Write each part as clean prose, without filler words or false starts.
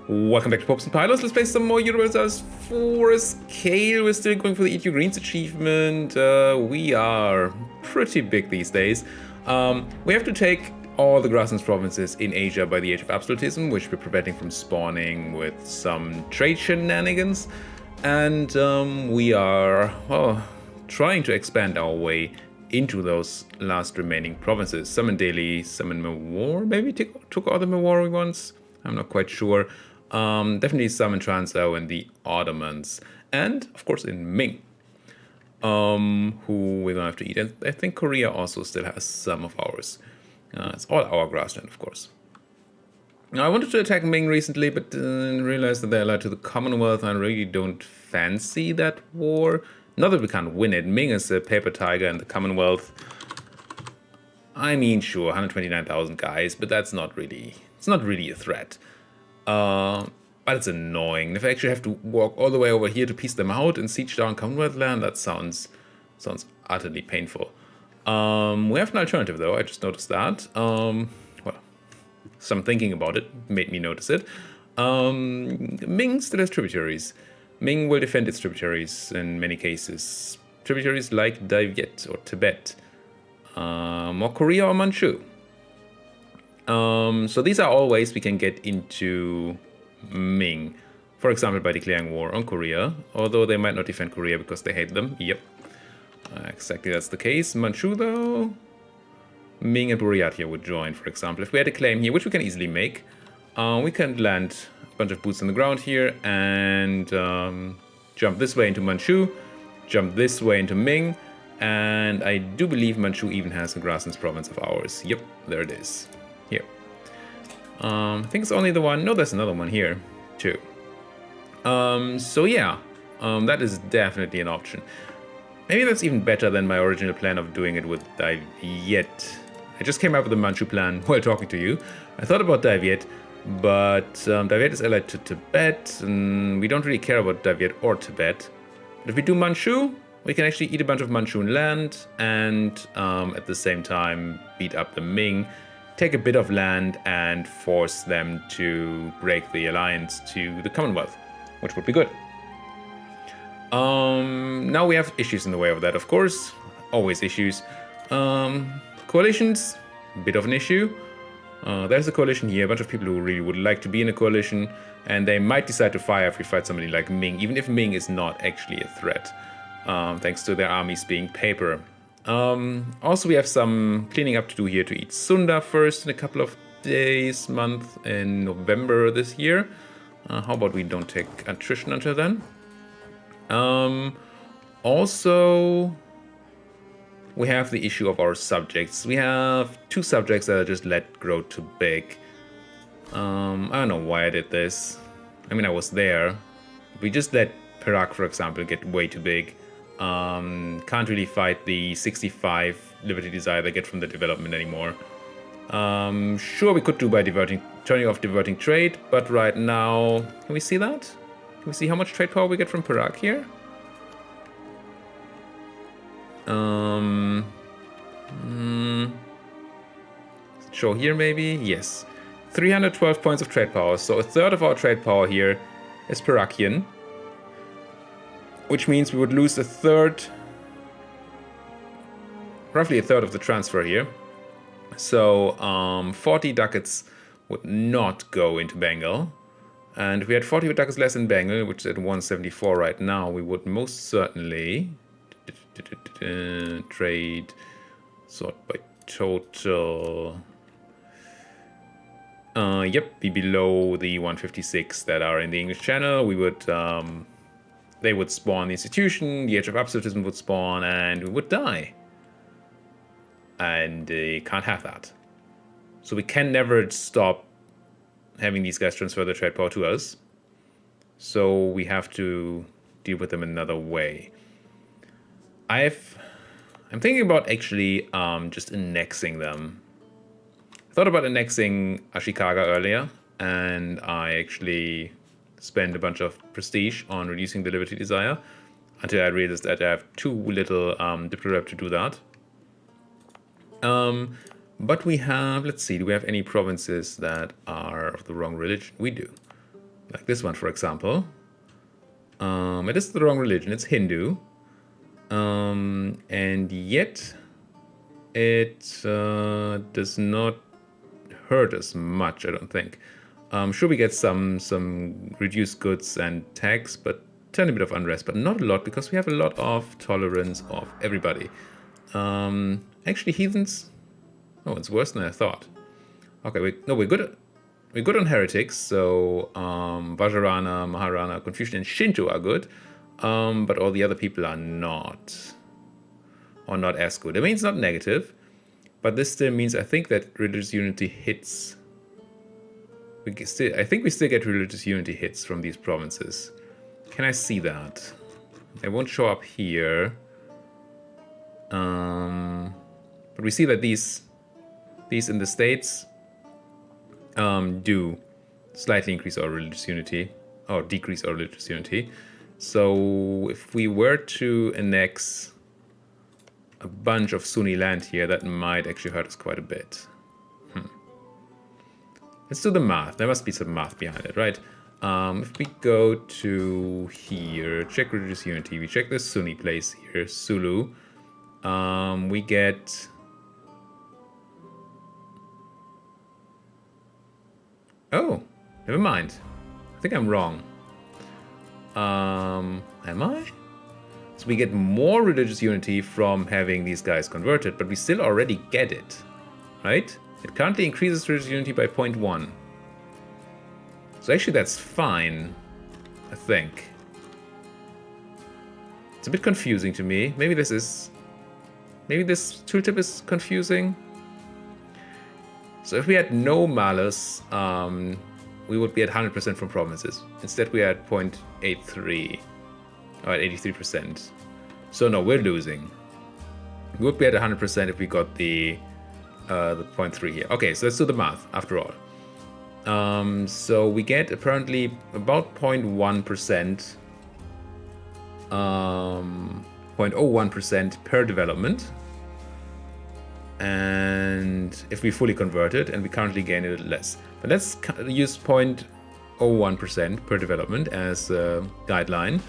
Welcome back to Popes and Pylons. Let's play some more Universalis IV. Kale, we're still going for the Eat Your Greens achievement. We are pretty big these days. We have to take all the grasslands provinces in Asia by the age of absolutism, which we're preventing from spawning with some trade shenanigans. And we are, well, trying to expand our way into those last remaining provinces. Some in Delhi, some in Mewar, maybe took all the Mewar ones. I'm not quite sure. Definitely some in Transao and the Ottomans. And, of course, in Ming, who we're going to have to eat. And I think Korea also still has some of ours. It's all our grassland, of course. Now, I wanted to attack Ming recently, but realized that they're allied to the Commonwealth, and I really don't fancy that war. Not that we can't win it. Ming is a paper tiger, and the Commonwealth, I mean, sure, 129,000 guys, but that's not really, it's not really a threat. But it's annoying. If I actually have to walk all the way over here to piece them out and siege down Commonwealth land, that sounds utterly painful. We have an alternative, though. I just noticed that. Well, some thinking about it made me notice it. Ming still has tributaries. Ming will defend its tributaries in many cases. Tributaries like Dai Viet or Tibet, or Korea or Manchu. So these are all ways we can get into Ming. For example, by declaring war on Korea, although they might not defend Korea because they hate them. Yep, exactly that's the case. Manchu, though, Ming and Buryatia would join, for example. If we had a claim here, which we can easily make, we can land a bunch of boots on the ground here and jump this way into Manchu, jump this way into Ming, and I do believe Manchu even has a grasslands province of ours. Yep, there it is. Here. I think it's only the one. No, there's another one here, too. So yeah, that is definitely an option. Maybe that's even better than my original plan of doing it with Dai Viet. I just came up with a Manchu plan while talking to you. I thought about Dai Viet, but Dai Viet is allied to Tibet, and we don't really care about Dai Viet or Tibet. But if we do Manchu, we can actually eat a bunch of Manchun land and at the same time beat up the Ming, take a bit of land and force them to break the alliance to the Commonwealth, which would be good. Now we have issues in the way of that, of course. Always issues. Coalitions, a bit of an issue. There's a coalition here, a bunch of people who really would like to be in a coalition, and they might decide to fire if we fight somebody like Ming, even if Ming is not actually a threat, thanks to their armies being paper. Also, we have some cleaning up to do here to eat Sunda first in a couple of days, month in November this year. How about we don't take attrition until then? Also, we have the issue of our subjects. We have 2 subjects that are just let grow too big. I don't know why I did this. I mean, I was there. We just let Perak, for example, get way too big. Can't really fight the 65 Liberty Desire they get from the development anymore. Sure, we could do by turning off diverting trade, but right now, can we see that? Can we see how much trade power we get from Perak here? Show here maybe? Yes. 312 points of trade power, so a third of our trade power here is Perakian. Which means we would lose a third, roughly a third of the transfer here. So 40 ducats would not go into Bengal. And if we had 40 ducats less in Bengal, which is at 174 right now, we would most certainly trade sort by total. Yep, be below the 156 that are in the English Channel. We would they would spawn the institution, the Age of Absolutism would spawn, and we would die. And can't have that. So we can never stop having these guys transfer their trade power to us. So we have to deal with them another way. I'm thinking about actually just annexing them. I thought about annexing Ashikaga earlier, and I actually spend a bunch of prestige on reducing the Liberty Desire until I realized that I have too little Diplorep to do that. But we have, let's see, do we have any provinces that are of the wrong religion? We do. Like this one, for example. It is the wrong religion, it's Hindu. And yet it does not hurt us much, I don't think. Sure, we get some reduced goods and tax, but tiny bit of unrest, but not a lot because we have a lot of tolerance of everybody. Actually, heathens. Oh, it's worse than I thought. Okay, we're good. We're good on heretics. So Vajrayana, Maharana, Confucian, and Shinto are good, but all the other people are not, or not as good. I mean, it's not negative, but this still means I think that religious unity hits. I think we still get religious unity hits from these provinces. Can I see that? They won't show up here. But we see that these in the States do slightly increase our religious unity, or decrease our religious unity. So if we were to annex a bunch of Sunni land here, that might actually hurt us quite a bit. Let's do the math. There must be some math behind it, right? If we go to here, check religious unity, we check the Sunni place here, Sulu, we get... Oh, never mind. I think I'm wrong. Am I? So we get more religious unity from having these guys converted, but we still already get it, right? It currently increases religious unity by 0.1. So actually that's fine, I think. It's a bit confusing to me. Maybe this tooltip is confusing. So if we had no malus, we would be at 100% from provinces. Instead we are at 0.83, or at 83%. So no, we're losing. We would be at 100% if we got the 0.3 here. Okay, so let's do the math after all. So we get apparently about 0.1%, 0.01% per development. And if we fully convert it, and we currently gain it less. But let's use 0.01% per development as a guideline.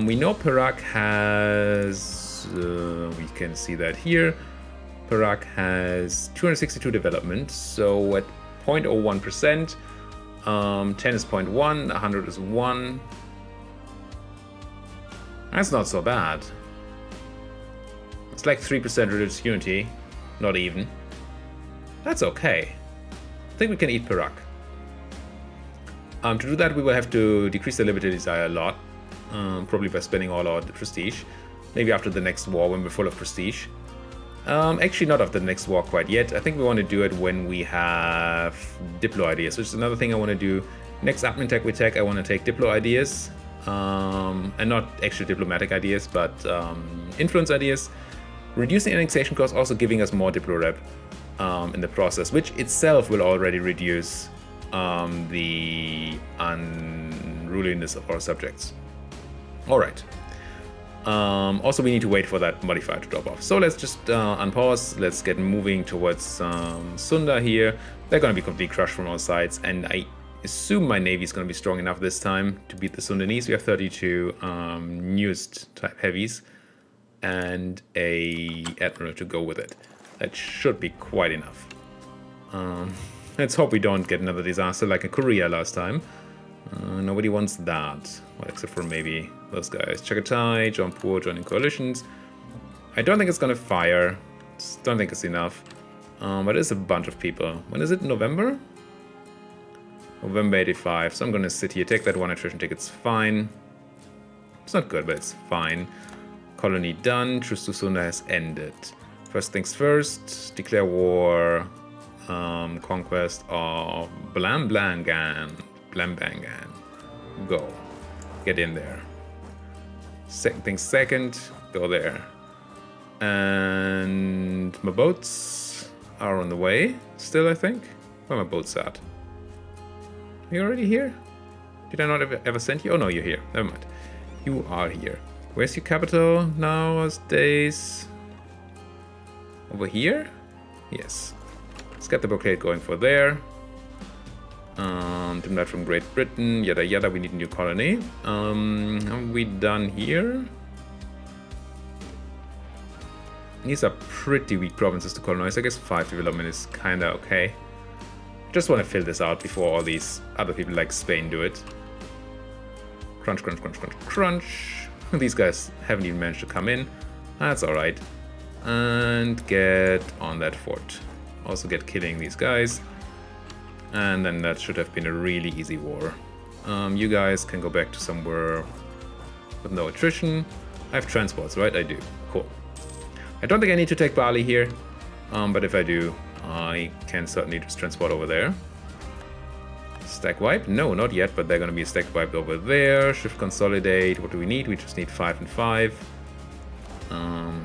We know Perak has, we can see that here, Perak has 262 development, so at 0.01%, 10 is 0.1, 100 is 1. That's not so bad. It's like 3% religious unity, not even. That's okay. I think we can eat Perak. To do that, we will have to decrease the limited desire a lot, probably by spending all our prestige. Maybe after the next war when we're full of prestige. Actually, not after the next war quite yet. I think we want to do it when we have Diplo ideas, which is another thing I want to do. Next admin tech we take, I want to take Diplo ideas. And not actually diplomatic ideas, but influence ideas. Reducing annexation costs, also giving us more Diplo rep in the process, which itself will already reduce the unruliness of our subjects. Alright. Also, we need to wait for that modifier to drop off. So let's just unpause. Let's get moving towards Sunda here. They're going to be completely crushed from all sides, and I assume my navy is going to be strong enough this time to beat the Sundanese. We have 32 newest type heavies and a admiral to go with it. That should be quite enough. Let's hope we don't get another disaster like in Korea last time. Nobody wants that. Well, except for maybe those guys. Chagatai, Jampur joining coalitions. I don't think it's gonna fire. Just don't think it's enough. But it's a bunch of people. When is it? November? November 85. So I'm gonna sit here, take that one attrition ticket. It's fine. It's not good, but it's fine. Colony done. Truce to Sunda has ended. First things first. Declare war. Conquest of Blambangan. Blambangan. Go. Get in there. Second things second. Go there. And my boats are on the way. Still, I think. Where are my boats at? Are you already here? Did I not ever send you? Oh no, you're here. Never mind. You are here. Where's your capital nowadays? Over here? Yes. Let's get the blockade going for there. Diplomat from Great Britain, yada yada, we need a new colony. Are we done here? These are pretty weak provinces to colonize. I guess 5 development is kinda okay. Just want to fill this out before all these other people like Spain do it. Crunch, crunch, crunch, crunch, crunch. These guys haven't even managed to come in. That's alright. And get on that fort. Also get killing these guys. And then that should have been a really easy war. You guys can go back to somewhere with no attrition. I have transports, right? I do. Cool. I don't think I need to take Bali here. But if I do, I can certainly just transport over there. Stack wipe? No, not yet, but they're going to be stack wiped over there. Shift consolidate. What do we need? We just need 5 and 5.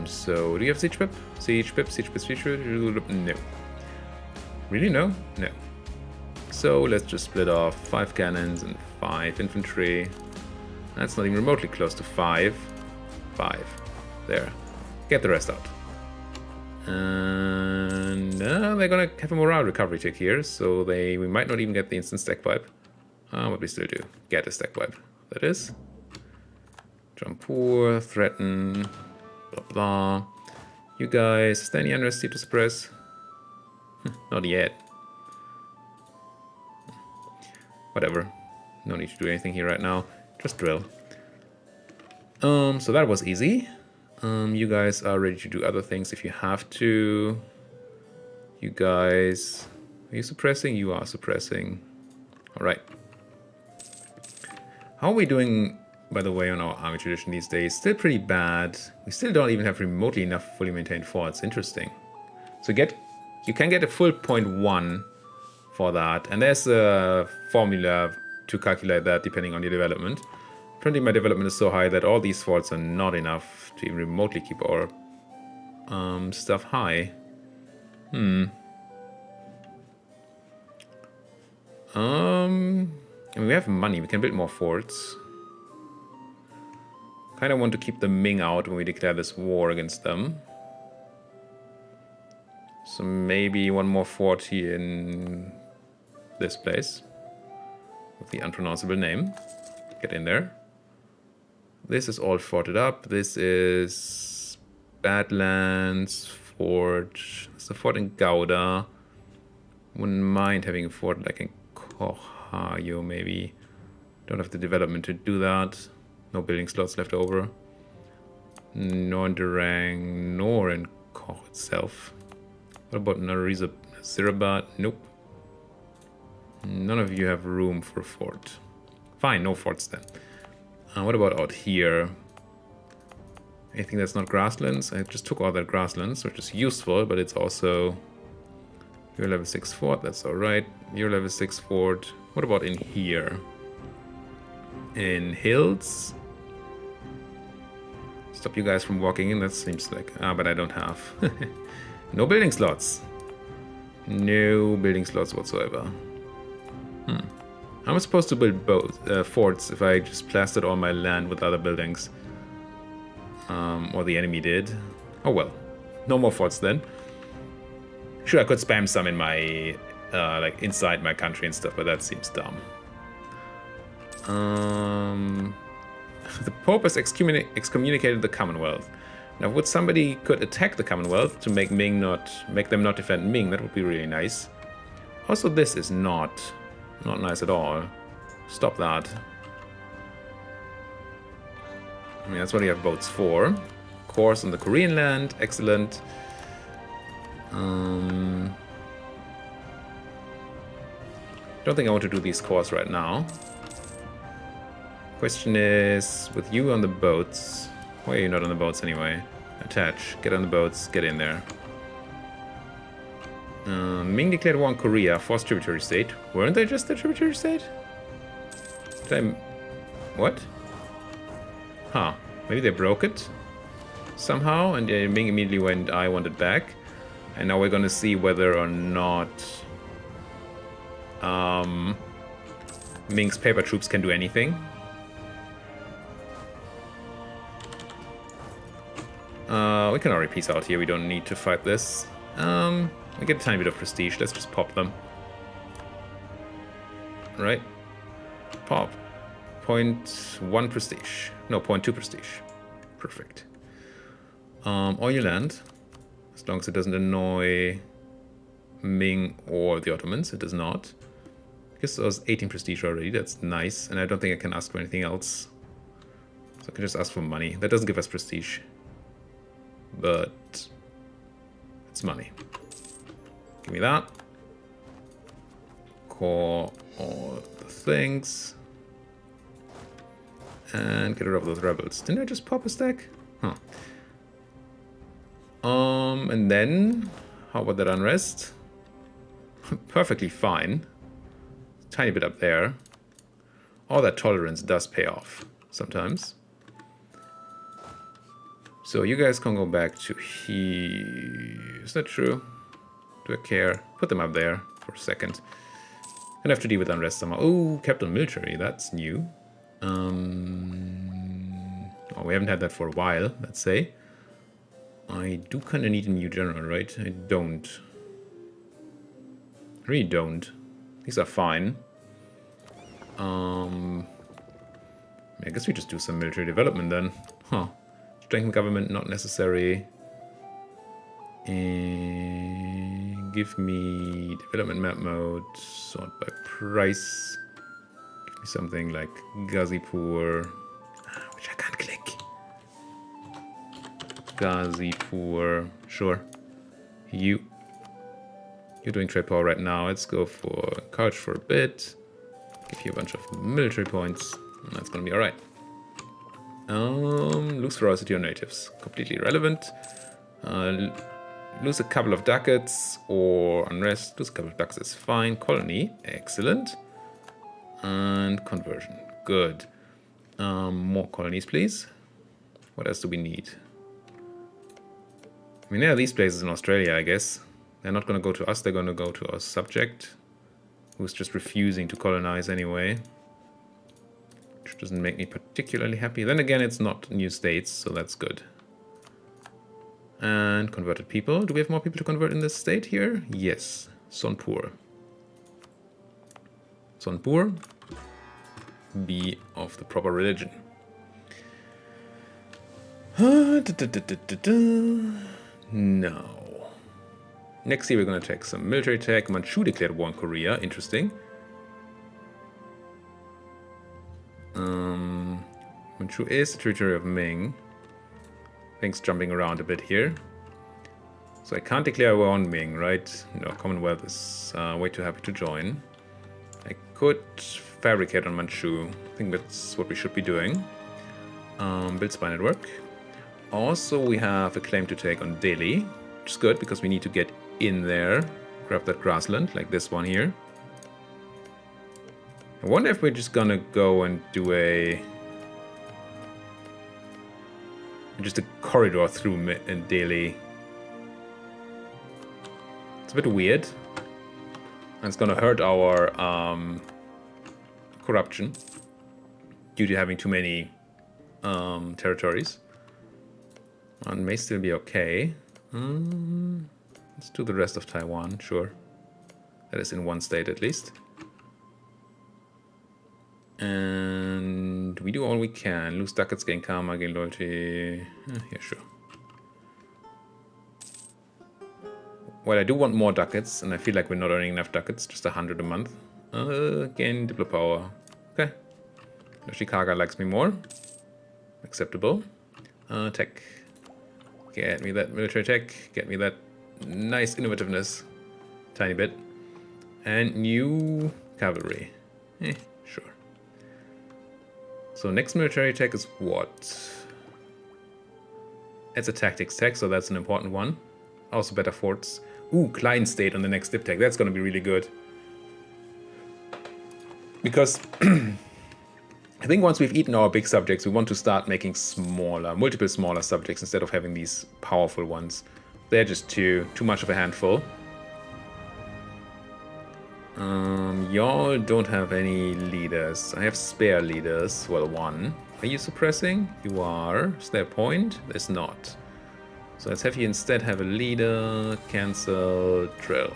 So, do you have siege pip? Siege pip, siege pip, siege pip? No. Really? No? No. So, let's just split off 5 cannons and 5 infantry. That's not even remotely close to 5. 5. There. Get the rest out. And they're gonna have a morale recovery tick here, so we might not even get the instant stack wipe. But we still do. Get a stack wipe. That is. Jampur, threaten, blah blah. You guys, is there any unrest here to suppress? Not yet. Whatever. No need to do anything here right now. Just drill. So that was easy. You guys are ready to do other things if you have to. You guys... Are you suppressing? You are suppressing. Alright. How are we doing, by the way, on our army tradition these days? Still pretty bad. We still don't even have remotely enough fully maintained forts. Interesting. So you can get a full 0.1 for that. And there's a formula to calculate that depending on your development. Currently my development is so high that all these forts are not enough to even remotely keep our stuff high. I mean, we have money, we can build more forts. Kind of want to keep the Ming out when we declare this war against them. So maybe one more fort here in this place. With the unpronounceable name. Get in there. This is all forted up. This is Badlands Fort. It's a fort in Gouda. Wouldn't mind having a fort like in Kohayo, maybe. Don't have the development to do that. No building slots left over. Nor in Durang, nor in Koch itself. What about Zirabat? Nope. None of you have room for a fort. Fine, no forts then. What about out here? Anything that's not grasslands? I just took all that grasslands, which is useful, but it's also... You're level 6 fort, that's alright. You're level 6 fort. What about in here? In hills? Stop you guys from walking in, that seems like... but I don't have. No building slots. No building slots whatsoever. How am I supposed to build both forts if I just plastered all my land with other buildings? Or the enemy did. Oh well. No more forts then. Sure, I could spam some in my, like inside my country and stuff, but that seems dumb. The Pope has excommunicated the Commonwealth. Now, would somebody could attack the Commonwealth to make them not defend Ming? That would be really nice. Also, this is not nice at all. Stop that. I mean, that's what you have boats for. Course on the Korean land, excellent. Don't think I want to do these cores right now. Question is, with you on the boats, why are you not on the boats anyway? Attach, get on the boats, get in there. Ming declared war on Korea, forced tributary state. Weren't they just a tributary state? Did I... What? Huh. Maybe they broke it? Somehow, and Ming immediately went, I want it back. And now we're gonna see whether or not... Ming's paper troops can do anything. We can already peace out here, we don't need to fight this. We get a tiny bit of prestige, let's just pop them. right? Pop. 0.1 prestige. No, 0.2 prestige. Perfect. Or you land. As long as it doesn't annoy Ming or the Ottomans. It does not. Gives us 18 prestige already. That's nice. And I don't think I can ask for anything else. So I can just ask for money. That doesn't give us prestige. But it's money. Give me that. Core all the things. And get rid of those rebels. Didn't I just pop a stack? Huh. And then, how about that unrest? Perfectly fine. Tiny bit up there. All that tolerance does pay off sometimes. So you guys can go back to here. Is that true? Do I care? Put them up there for a second. Gonna have to deal with unrest somehow. Oh, capital military. That's new. Oh, we haven't had that for a while, let's say. I do kind of need a new general, right? I don't. I really don't. These are fine. I guess we just do some military development then. Huh. Strengthen government, not necessary. And give me development map mode, sort by price. Give me something like Ghazipur, which I can't click. Ghazipur, sure. You're doing trade power right now. Let's go for courage for a bit. Give you a bunch of military points. And that's gonna be alright. Lose ferocity on natives. Completely irrelevant. Lose a couple of ducats or unrest. Lose a couple of ducats is fine. Colony, excellent. And conversion, good. More colonies, please. What else do we need? I mean, there are these places in Australia, I guess. They're not going to go to us, they're going to go to our subject, who's just refusing to colonize anyway. Which doesn't make me particularly happy. Then again, it's not new states, so that's good. And converted people. Do we have more people to convert in this state here? Yes. Sonpur. Sonpur. Be of the proper religion. No. Next year we're going to take some military tech. Manchu declared war on Korea. Interesting. Manchu is the territory of Ming. Things jumping around a bit here. So I can't declare war on Ming, right? No, Commonwealth is way too happy to join. I could fabricate on Manchu. I think that's what we should be doing. Build spy network. Also, we have a claim to take on Delhi, which is good because we need to get in there. Grab that grassland, like this one here. I wonder if we're just gonna go and do just a corridor through Delhi. It's a bit weird. And it's gonna hurt our corruption due to having too many territories. And may still be okay. Let's do the rest of Taiwan, sure. That is in one state at least. And we do all we can. Lose ducats, gain karma, gain loyalty. Yeah, sure. Well, I do want more ducats, and I feel like we're not earning enough ducats. Just 100 a month. Gain diplo power. Okay. Yoshikaga likes me more. Acceptable. Tech. Get me that military tech. Get me that nice innovativeness. Tiny bit. And new cavalry. Sure. So next military tech is what? It's a tactics tech, so that's an important one. Also better forts. Ooh, Klein State on the next dip tech. That's going to be really good. Because I think once we've eaten our big subjects, we want to start making multiple smaller subjects instead of having these powerful ones. They're just too much of a handful. Y'all don't have any leaders. I have spare leaders. Well, one. Are you suppressing? You are. Is there a point? There's not. So let's have you instead have a leader. Cancel. Drill.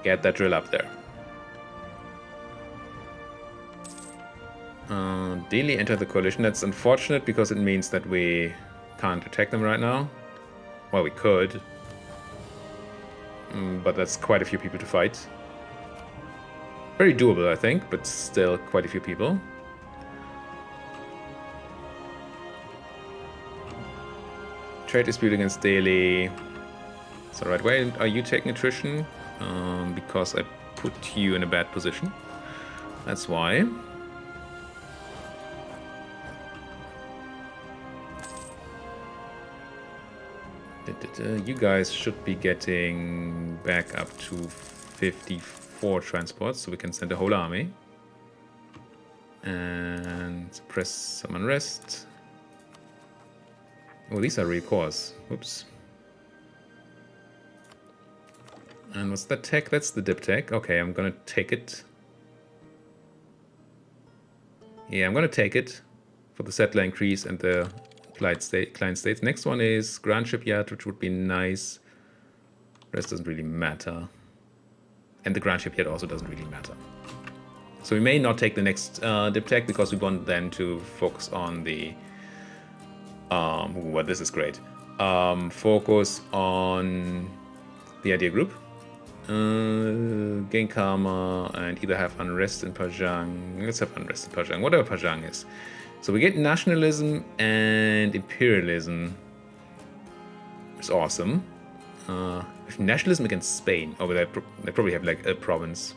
Get that drill up there. Delhi entered the coalition. That's unfortunate because it means that we can't attack them right now. Well, we could. But that's quite a few people to fight. Very doable, I think, but still quite a few people. Trade dispute against Delhi. It's alright. Why are you taking attrition? Because I put you in a bad position. That's why. You guys should be getting back up to 54 transports, so we can send a whole army. And suppress some unrest. Oh, these are real cores. Oops. And what's that tech? That's the dip tech. Okay, I'm gonna take it. Yeah, I'm gonna take it for the settler increase and the client states. Next one is Grand Shipyard, which would be nice. Rest doesn't really matter. And the Grand Shipyard also doesn't really matter. So we may not take the next dip tech because we want then to focus on the... well, this is great. Focus on the idea group. Gain karma and either have unrest in Pajang. Let's have unrest in Pajang, whatever Pajang is. So we get nationalism and imperialism. It's awesome. If nationalism against Spain. Oh, but they probably have like a province.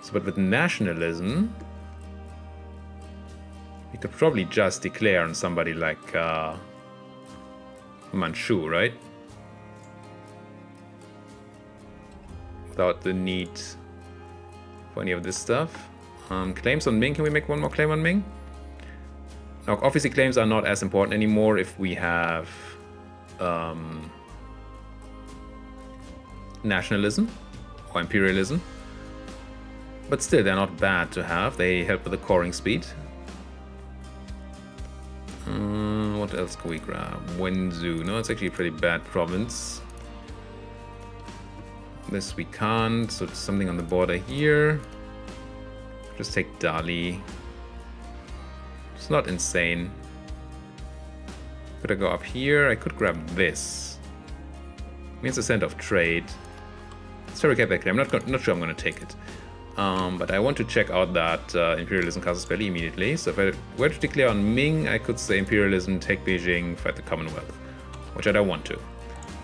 So, but with nationalism, we could probably just declare on somebody like Manchu, right? Without the need for any of this stuff. Claims on Ming. Can we make one more claim on Ming? Now, obviously, claims are not as important anymore if we have nationalism or imperialism. But still, they're not bad to have. They help with the coring speed. What else can we grab? Wenzhou. No, it's actually a pretty bad province. This we can't. So it's something on the border here. Just take Dali. It's not insane. Could I go up here? I could grab this. Means a center of trade. Let's try to get that claim. I'm not sure I'm going to take it. But I want to check out that imperialism casus belli immediately. So if I were to declare on Ming, I could say imperialism, take Beijing, fight the Commonwealth, which I don't want to.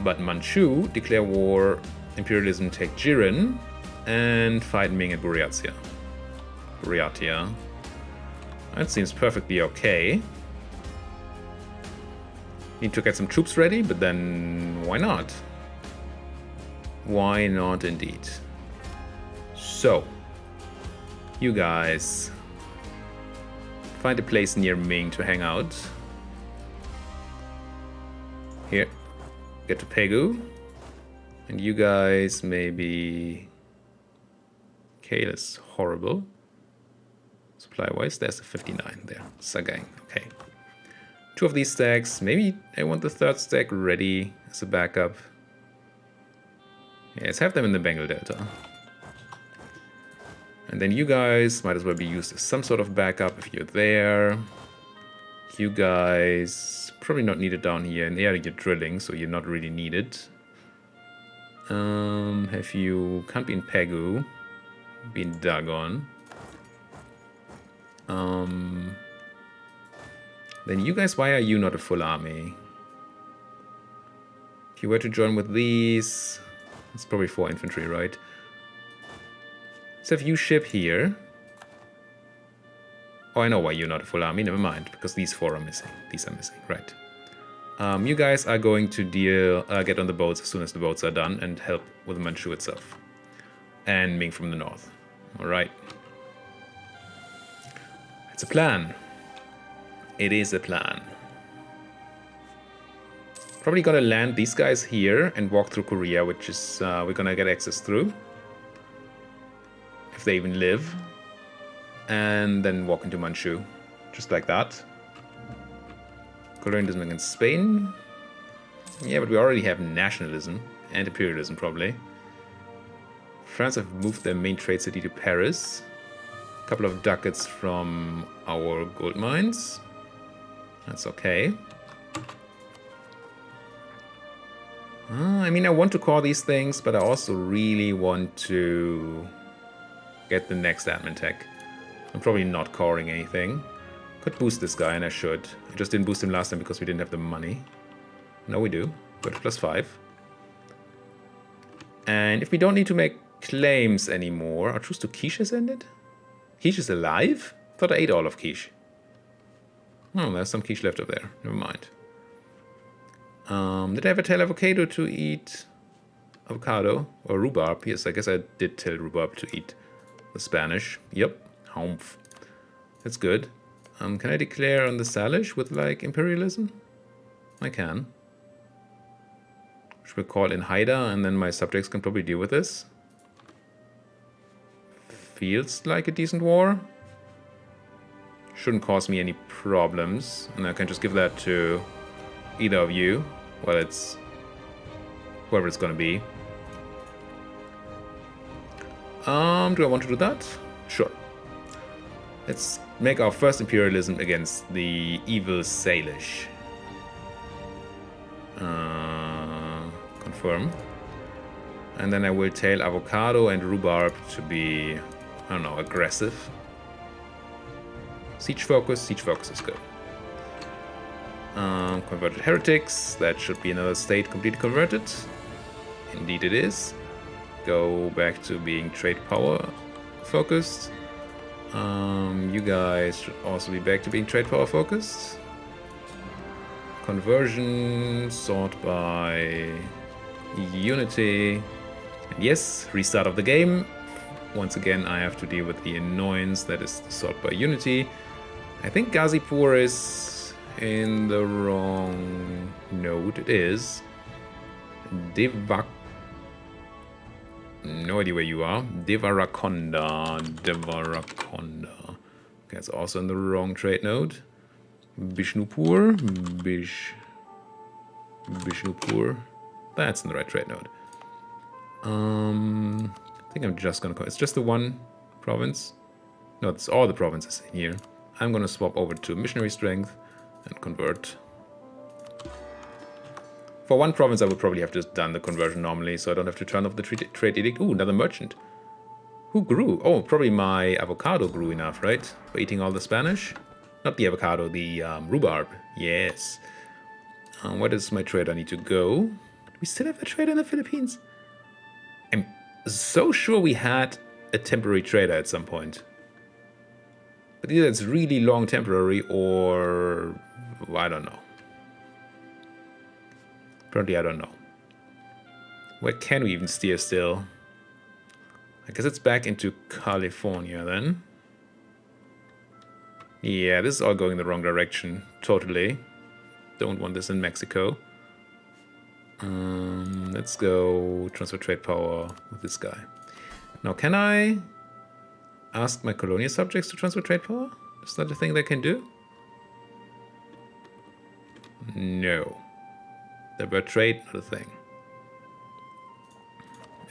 But Manchu, declare war, imperialism, take Jiren, and fight Ming and Buryatia. That seems perfectly okay. Need to get some troops ready, but then why not? Why not indeed? So, you guys find a place near Ming to hang out. Here, get to Pegu. And you guys maybe... Kale is horrible. Supply-wise, there's a 59 there. Sagang, okay. 2 of these stacks. Maybe I want the 3rd stack ready as a backup. Yeah, let's have them in the Bengal Delta. And then you guys might as well be used as some sort of backup if you're there. You guys probably not needed down here. And yeah, you're drilling, so you're not really needed. Have you... Can't be in Pegu. Be in Dagon. Then you guys, why are you not a full army? If you were to join with these... It's probably 4 infantry, right? So if you ship here... Oh, I know why you're not a full army, never mind. Because these 4 are missing. These are missing, right. You guys are going to get on the boats as soon as the boats are done and help with Manchu itself. And Ming from the north. Alright. It's a plan. It is a plan. Probably gonna land these guys here and walk through Korea, which is we're gonna get access through. If they even live. And then walk into Manchu. Just like that. Colonialism against Spain. Yeah, but we already have nationalism and imperialism probably. France have moved their main trade city to Paris. A couple of ducats from our gold mines. That's okay. I mean, I want to core these things, but I also really want to get the next admin tech. I'm probably not coring anything. Could boost this guy, and I should. I just didn't boost him last time because we didn't have the money. Now we do. Got +5. And if we don't need to make claims anymore, our truce to Quiche has ended? Quiche is alive? I thought I ate all of Quiche. Oh, there's some quiche left over there. Never mind. Did I ever tell avocado to eat avocado? Or rhubarb? Yes, I guess I did tell rhubarb to eat the Spanish. Yep. Humph. That's good. Can I declare on the Salish with, like, imperialism? I can. Should we call in Haida, and then my subjects can probably deal with this? Feels like a decent war. Shouldn't cause me any problems. And I can just give that to either of you. Well, it's whoever it's gonna be. Do I want to do that? Sure. Let's make our first imperialism against the evil Salish. Confirm. And then I will tell avocado and rhubarb to be, I don't know, aggressive. Siege focus is good. Converted heretics, that should be another state completely converted. Indeed it is. Go back to being trade power focused. You guys should also be back to being trade power focused. Conversion, sort by unity. And yes, restart of the game. Once again, I have to deal with the annoyance that is the sort by unity. I think Gazipur is in the wrong node. It is. No idea where you are. Devarakonda. Okay, it's also in the wrong trade node. Bishnupur. Bishnupur. That's in the right trade node. I think I'm just gonna... It's just the one province. No, it's all the provinces in here. I'm gonna swap over to missionary strength and convert. For one province, I would probably have just done the conversion normally, so I don't have to turn off the trade edict. Ooh, another merchant. Who grew? Oh, probably my avocado grew enough, right? For eating all the Spanish? Not the avocado, the rhubarb. Yes. Where does my trader need to go? Do we still have a trader in the Philippines? I'm so sure we had a temporary trader at some point. But either it's really long temporary or... I don't know. Apparently I don't know. Where can we even steer still? I guess it's back into California then. Yeah, this is all going the wrong direction. Totally. Don't want this in Mexico. Let's go transfer trade power with this guy. Now, can I ask my colonial subjects to transfer trade power? Is that a thing they can do? No. The word trade, not a thing.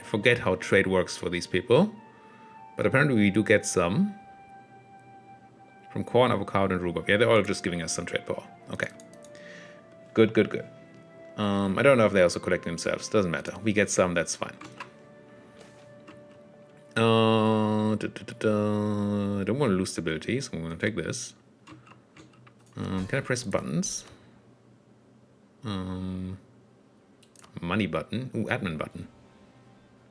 I forget how trade works for these people. But apparently we do get some. From corn, avocado, and rhubarb. Yeah, they're all just giving us some trade power. Okay. Good, good, good. I don't know if they're also collecting themselves. Doesn't matter. We get some, that's fine. I don't want to lose stability, so I'm going to take this. Can I press buttons? Money button. Ooh, admin button.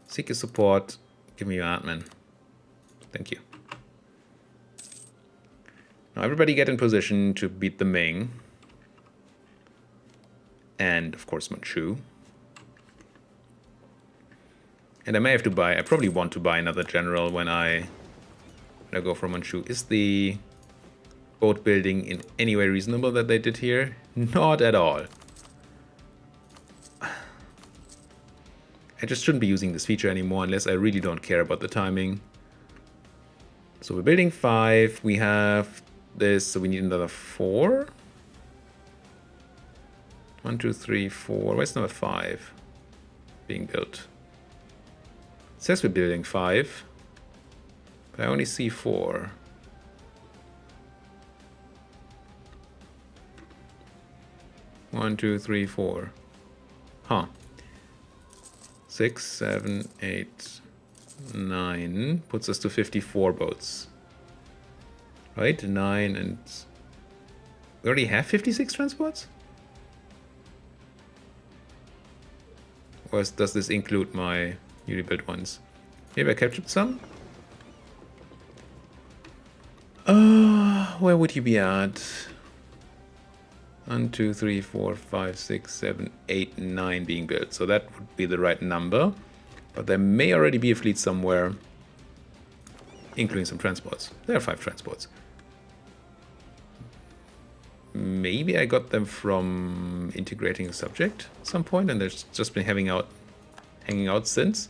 Seek your support. Give me your admin. Thank you. Now everybody get in position to beat the Ming. And, of course, Manchu. And I may have to buy... I probably want to buy another general when I go for Manchu. Is the boat building in any way reasonable that they did here? Not at all. I just shouldn't be using this feature anymore unless I really don't care about the timing. So we're building 5. We have this, so we need another 4. 1, 2, 3, 4. Where's number 5 being built? says we're building 5, but I only see 4. One, two, three, 4. Huh. 6, 7, 8, 9 puts us to 54 boats. Right? 9 and... We already have 56 transports? Or does this include my newly built ones? Maybe I captured some? Where would you be at? 1, 2, 3, 4, 5, 6, 7, 8, 9 being built. So that would be the right number. But there may already be a fleet somewhere, including some transports. There are 5 transports. Maybe I got them from integrating a subject at some point, and they've just been hanging out since.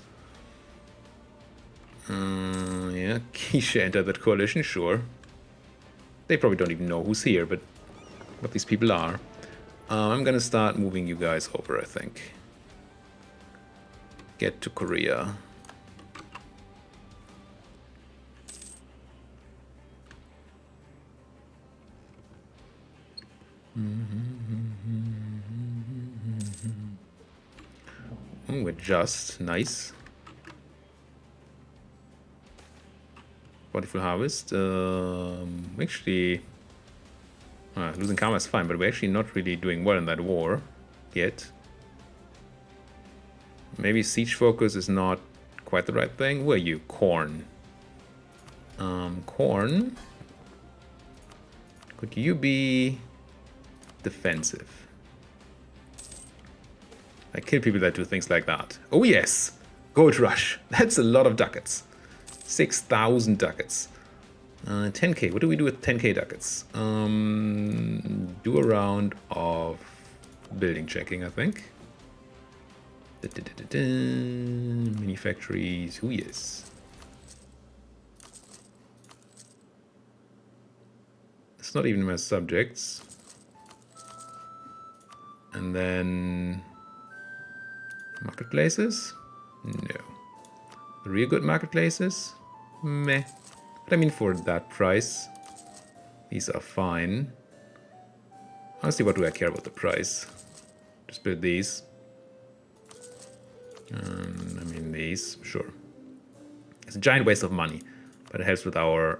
Yeah, Keisha entered that coalition, sure. They probably don't even know who's here, but what these people are. I'm gonna start moving you guys over, I think. Get to Korea. We're just nice. Bountiful harvest. Actually, losing karma is fine, but we're actually not really doing well in that war yet. Maybe siege focus is not quite the right thing. Who are you? Corn. Corn. Could you be defensive? I kill people that do things like that. Oh yes! Gold rush. That's a lot of ducats. 6,000 ducats. 10k. What do we do with 10k ducats? Do a round of building checking, I think. Mini factories. Oh yes. It's not even my subjects. And then marketplaces? No. Real good marketplaces? Meh. But I mean, for that price, these are fine. Honestly, what do I care about the price? Just build these. I mean, these, sure. It's a giant waste of money, but it helps with our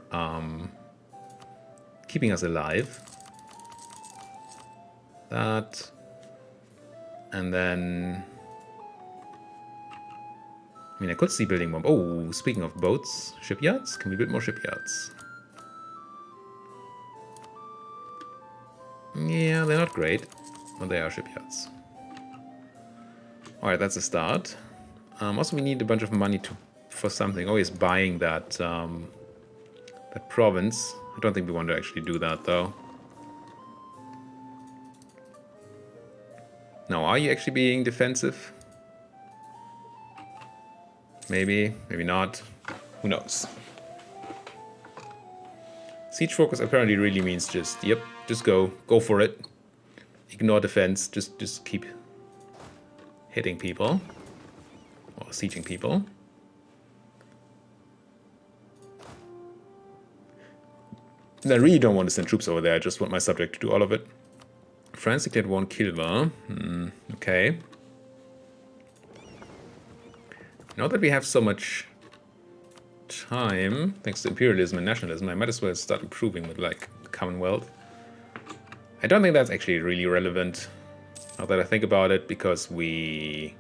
keeping us alive. That. And then... I mean, I could see building more. Oh, speaking of boats, shipyards. Can we build more shipyards? Yeah, they're not great, but they are shipyards. Alright, that's a start. Also, we need a bunch of money for something. Always buying that that province. I don't think we want to actually do that, though. Now, are you actually being defensive? Maybe, maybe not. Who knows? Siege focus apparently really means just, yep, just go for it. Ignore defense, just keep hitting people. Or sieging people. And I really don't want to send troops over there, I just want my subject to do all of it. France declared war on Kilva. Okay. Now that we have so much time, thanks to imperialism and nationalism, I might as well start improving with, like, the Commonwealth. I don't think that's actually really relevant, now that I think about it, because we...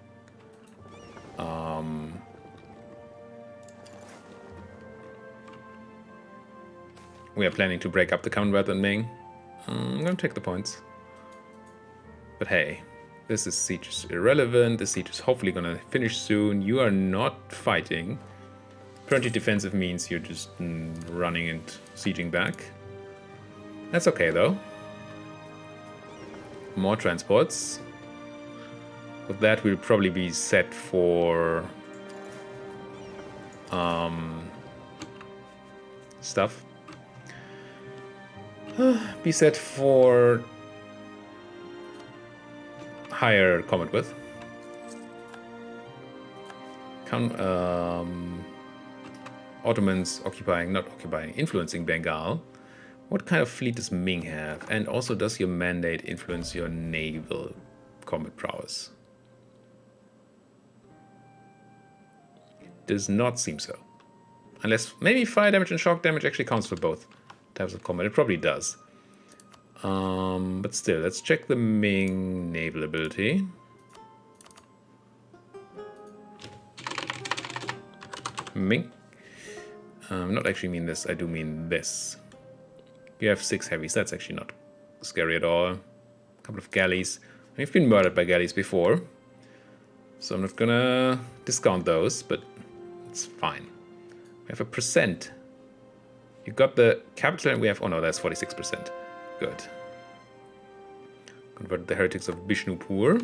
we are planning to break up the Commonwealth in Ming. I'm gonna take the points. But hey, this siege is irrelevant. This siege is hopefully gonna finish soon. You are not fighting. Currently defensive means you're just running and sieging back. That's okay though. More transports. With that we'll probably be set for stuff. Be set for higher combat width. Ottomans influencing Bengal. What kind of fleet does Ming have? And also, does your mandate influence your naval combat prowess? Does not seem so. Unless maybe fire damage and shock damage actually counts for both types of combat. It probably does. But still, let's check the Ming naval ability. Ming. Not actually mean this, I do mean this. You have 6 heavies, that's actually not scary at all. A couple of galleys. We've been murdered by galleys before, so I'm not gonna discount those, but it's fine. We have a percent. You got the capital and we have, oh no, that's 46%. Good. Convert the heretics of Bishnupur.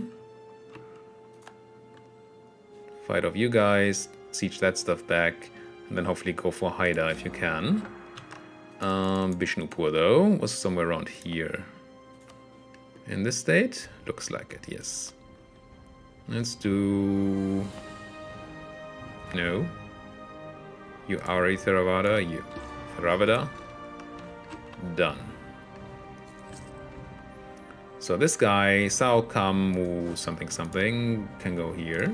Fight off you guys, siege that stuff back, and then hopefully go for Haida if you can. Bishnupur though was somewhere around here. In this state? Looks like it, yes. Let's do... No. You are Theravada, you Theravada. Done. So this guy, Sao Kamu something something, can go here.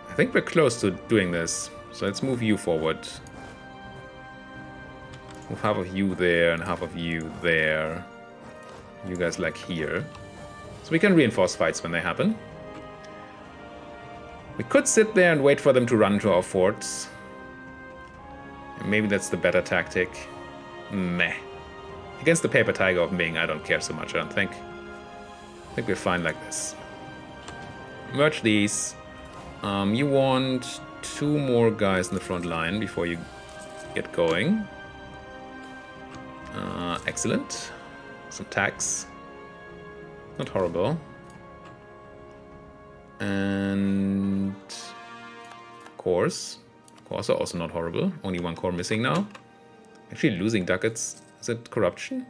I think we're close to doing this, so let's move you forward. Move half of you there and half of you there. You guys like here. So we can reinforce fights when they happen. We could sit there and wait for them to run to our forts. And maybe that's the better tactic. Meh. Against the paper tiger of Ming, I don't care so much, I don't think. I think we're fine like this. Merge these. You want 2 more guys in the front line before you get going. Excellent. Some tax. Not horrible. And cores. Cores are also not horrible. Only 1 core missing now. Actually losing ducats. Is it corruption?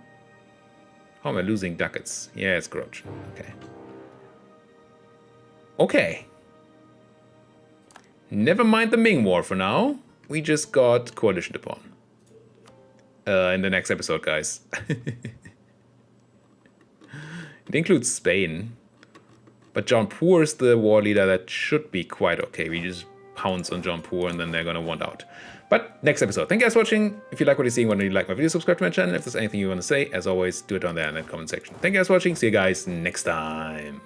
How am I losing ducats? Yeah, it's corruption. Okay. Okay. Never mind the Ming War for now. We just got coalition upon. In the next episode, guys. It includes Spain. But Jaunpur is the war leader that should be quite okay. We just pounce on Jaunpur and then they're gonna want out. But next episode. Thank you guys for watching. If you like what you're seeing, why don't you like my video, subscribe to my channel. If there's anything you want to say, as always, do it down there in the comment section. Thank you guys for watching. See you guys next time.